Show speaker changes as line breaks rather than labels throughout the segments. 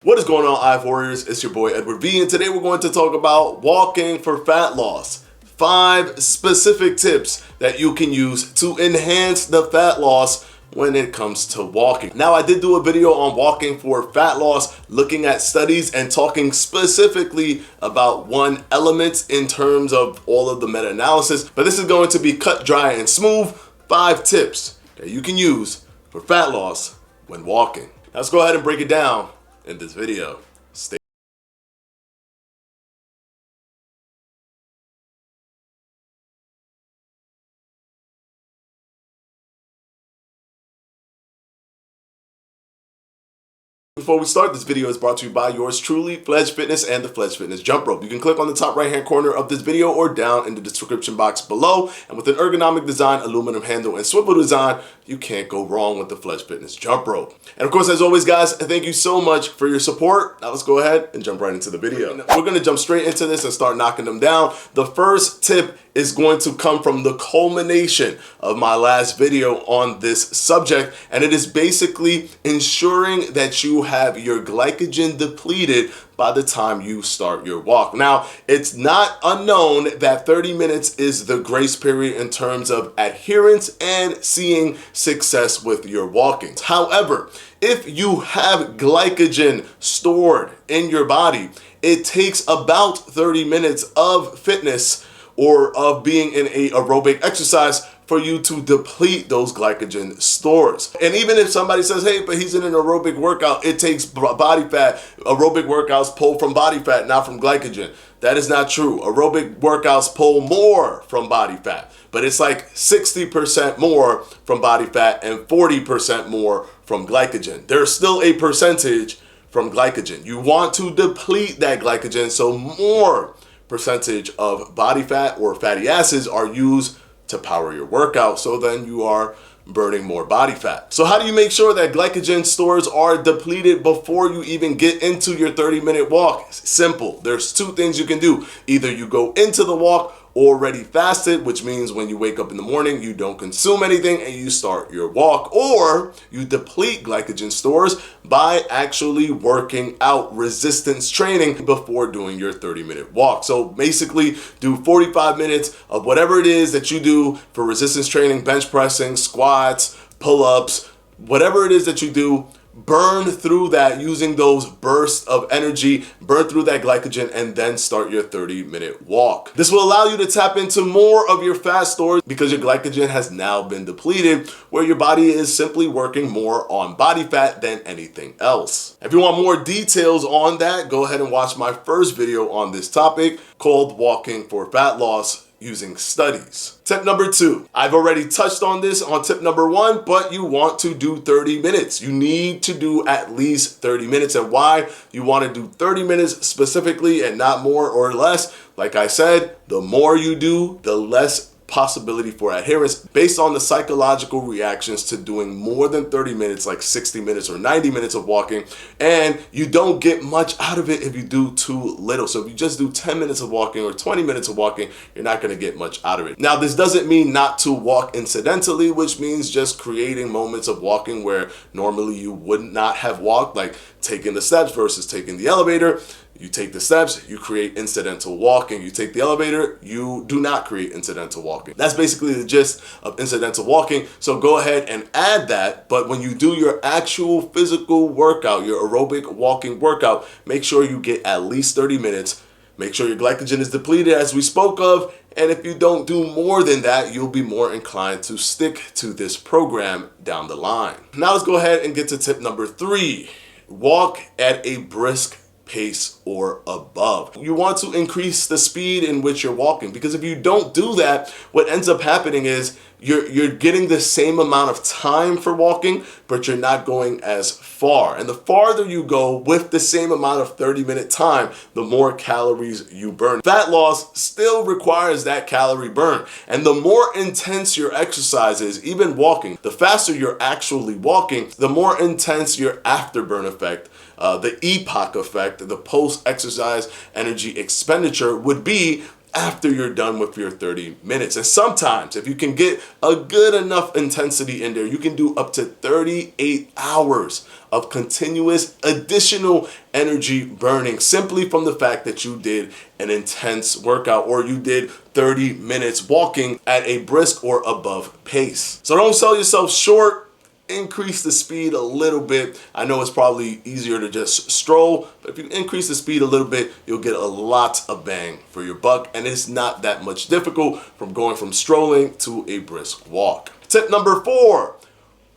What is going on, IF Warriors? It's your boy Edward V, and today we're going to talk about walking for fat loss. 5 specific tips that you can use to enhance the fat loss when it comes to walking. Now, I did do a video on walking for fat loss, looking at studies and talking specifically about one element in terms of all of the meta-analysis, but this is going to be cut, dry, and smooth. 5 tips that you can use for fat loss when walking. Now, let's go ahead and break it down in this video. Stay. Before we start, this video is brought to you by yours truly, Fledge Fitness and the Fledge Fitness Jump Rope. You can click on the top right hand corner of this video or down in the description box below. And with an ergonomic design, aluminum handle, and swivel design, you can't go wrong with the Fledge Fitness Jump Rope. And of course, as always, guys, thank you so much for your support. Now let's go ahead and jump right into the video. We're gonna jump straight into this and start knocking them down. The first tip is going to come from the culmination of my last video on this subject, and it is basically ensuring that you have your glycogen depleted by the time you start your walk. Now, it's not unknown that 30 minutes is the grace period in terms of adherence and seeing success with your walking. However, if you have glycogen stored in your body, it takes about 30 minutes of fitness or of being in a aerobic exercise for you to deplete those glycogen stores. And even if somebody says, hey, but he's in an aerobic workout, it takes body fat. Aerobic workouts pull from body fat, not from glycogen. That is not true. Aerobic workouts pull more from body fat, but it's like 60% more from body fat and 40% more from glycogen. There's still a percentage from glycogen. You want to deplete that glycogen so more percentage of body fat or fatty acids are used to power your workout, so then you are burning more body fat. So how do you make sure that glycogen stores are depleted before you even get into your 30-minute walk? Simple. There's 2 things you can do. Either you go into the walk already fasted, which means when you wake up in the morning, you don't consume anything and you start your walk, or you deplete glycogen stores by actually working out resistance training before doing your 30-minute walk. So basically do 45 minutes of whatever it is that you do for resistance training, bench pressing, squats, pull-ups, whatever it is that you do. Burn through that using those bursts of energy, burn through that glycogen, and then start your 30-minute walk. This will allow you to tap into more of your fat stores because your glycogen has now been depleted, where your body is simply working more on body fat than anything else. If you want more details on that, go ahead and watch my first video on this topic called Walking for Fat Loss using studies. Tip number 2. I've already touched on this on tip number 1, but you want to do 30 minutes. You need to do at least 30 minutes. And why you want to do 30 minutes specifically and not more or less? Like I said, the more you do, the less possibility for adherence based on the psychological reactions to doing more than 30 minutes, like 60 minutes or 90 minutes of walking. And you don't get much out of it if you do too little. So if you just do 10 minutes of walking or 20 minutes of walking, you're not going to get much out of it. Now, this doesn't mean not to walk incidentally, which means just creating moments of walking where normally you would not have walked, like taking the steps versus taking the elevator. You take the steps, you create incidental walking. You take the elevator, you do not create incidental walking. That's basically the gist of incidental walking. So go ahead and add that. But when you do your actual physical workout, your aerobic walking workout, make sure you get at least 30 minutes. Make sure your glycogen is depleted, as we spoke of. And if you don't do more than that, you'll be more inclined to stick to this program down the line. Now let's go ahead and get to tip number 3. Walk at a brisk pace or above. You want to increase the speed in which you're walking, because if you don't do that, what ends up happening is you're getting the same amount of time for walking, but you're not going as far. And the farther you go with the same amount of 30-minute time, the more calories you burn. Fat loss still requires that calorie burn. And the more intense your exercise is, even walking, the faster you're actually walking, the more intense your afterburn effect, the EPOC effect, the post-exercise energy expenditure would be after you're done with your 30 minutes. And sometimes if you can get a good enough intensity in there, you can do up to 38 hours of continuous additional energy burning simply from the fact that you did an intense workout or you did 30 minutes walking at a brisk or above pace. So don't sell yourself short. Increase the speed a little bit. I know it's probably easier to just stroll, but if you increase the speed a little bit, you'll get a lot of bang for your buck, and it's not that much difficult from going from strolling to a brisk walk. Tip number 4,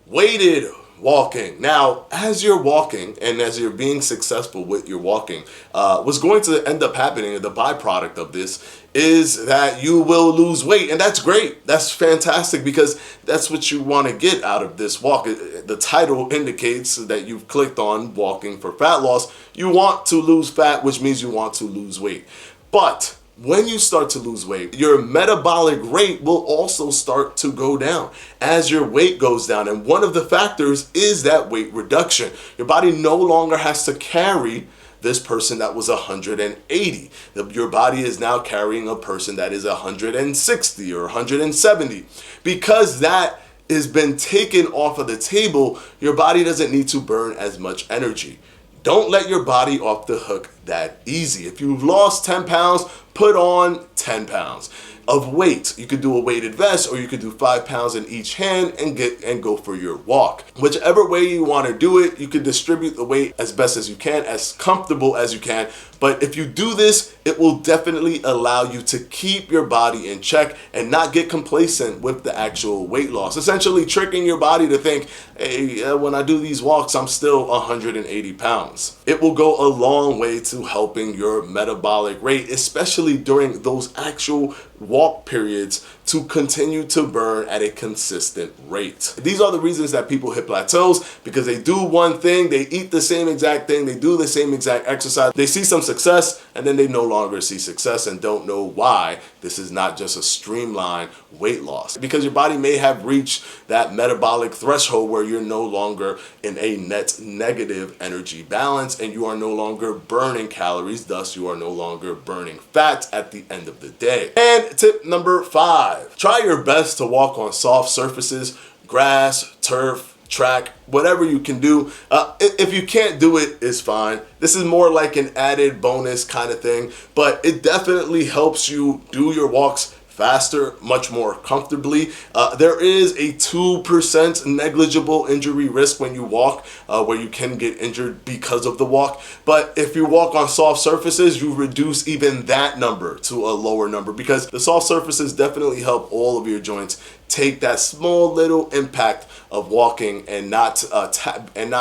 weighted walking. Now, as you're walking and as you're being successful with your walking, what's going to end up happening, the byproduct of this, is that you will lose weight. And that's great. That's fantastic because that's what you want to get out of this walk. The title indicates that you've clicked on walking for fat loss. You want to lose fat, which means you want to lose weight. But when you start to lose weight, your metabolic rate will also start to go down as your weight goes down. And one of the factors is that weight reduction. Your body no longer has to carry this person that was 180. Your body is now carrying a person that is 160 or 170. Because that has been taken off of the table, your body doesn't need to burn as much energy. Don't let your body off the hook that easy. If you've lost 10 pounds, put on 10 pounds of weight. You could do a weighted vest, or you could do 5 pounds in each hand and go for your walk. Whichever way you want to do it, you can distribute the weight as best as you can, as comfortable as you can. But if you do this, it will definitely allow you to keep your body in check and not get complacent with the actual weight loss. Essentially tricking your body to think, hey, when I do these walks, I'm still 180 pounds. It will go a long way to helping your metabolic rate, especially during those actual walk periods, to continue to burn at a consistent rate. These are the reasons that people hit plateaus, because they do one thing, they eat the same exact thing, they do the same exact exercise, they see some success, and then they no longer see success and don't know why this is not just a streamlined weight loss. Because your body may have reached that metabolic threshold where you're no longer in a net negative energy balance and you are no longer burning calories, thus you are no longer burning fat at the end of the day. And tip number 5, try your best to walk on soft surfaces, grass, turf, track, whatever you can do. If you can't do it, it's fine. This is more like an added bonus kind of thing, but it definitely helps you do your walks faster, much more comfortably. There is a 2% negligible injury risk when you walk, where you can get injured because of the walk. But if you walk on soft surfaces, you reduce even that number to a lower number, because the soft surfaces definitely help all of your joints take that small little impact of walking and not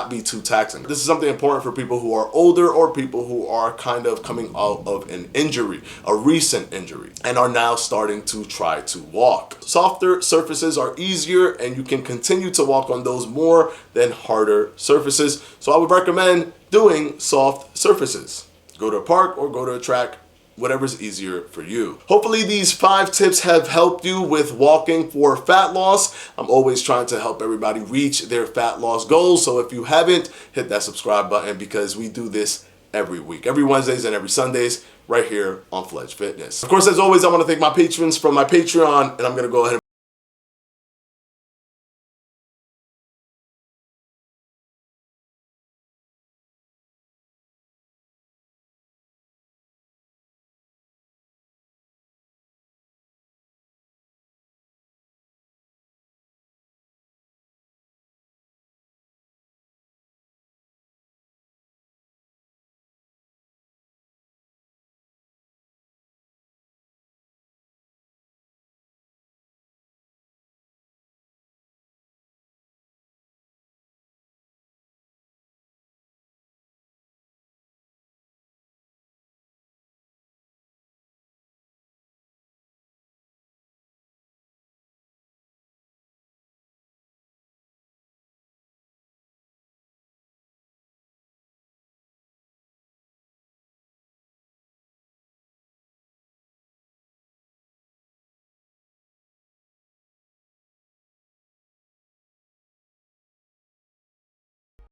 be too taxing. This is something important for people who are older or people who are kind of coming out of an injury, a recent injury, and are now starting to try to walk. Softer surfaces are easier and you can continue to walk on those more than harder surfaces. So I would recommend doing soft surfaces. Go to a park or go to a track, whatever's easier for you. Hopefully these 5 tips have helped you with walking for fat loss. I'm always trying to help everybody reach their fat loss goals. So if you haven't, hit that subscribe button, because we do this every week, every Wednesdays and every Sundays, right here on Fledge Fitness. Of course, as always, I want to thank my patrons from my Patreon, and I'm going to go ahead and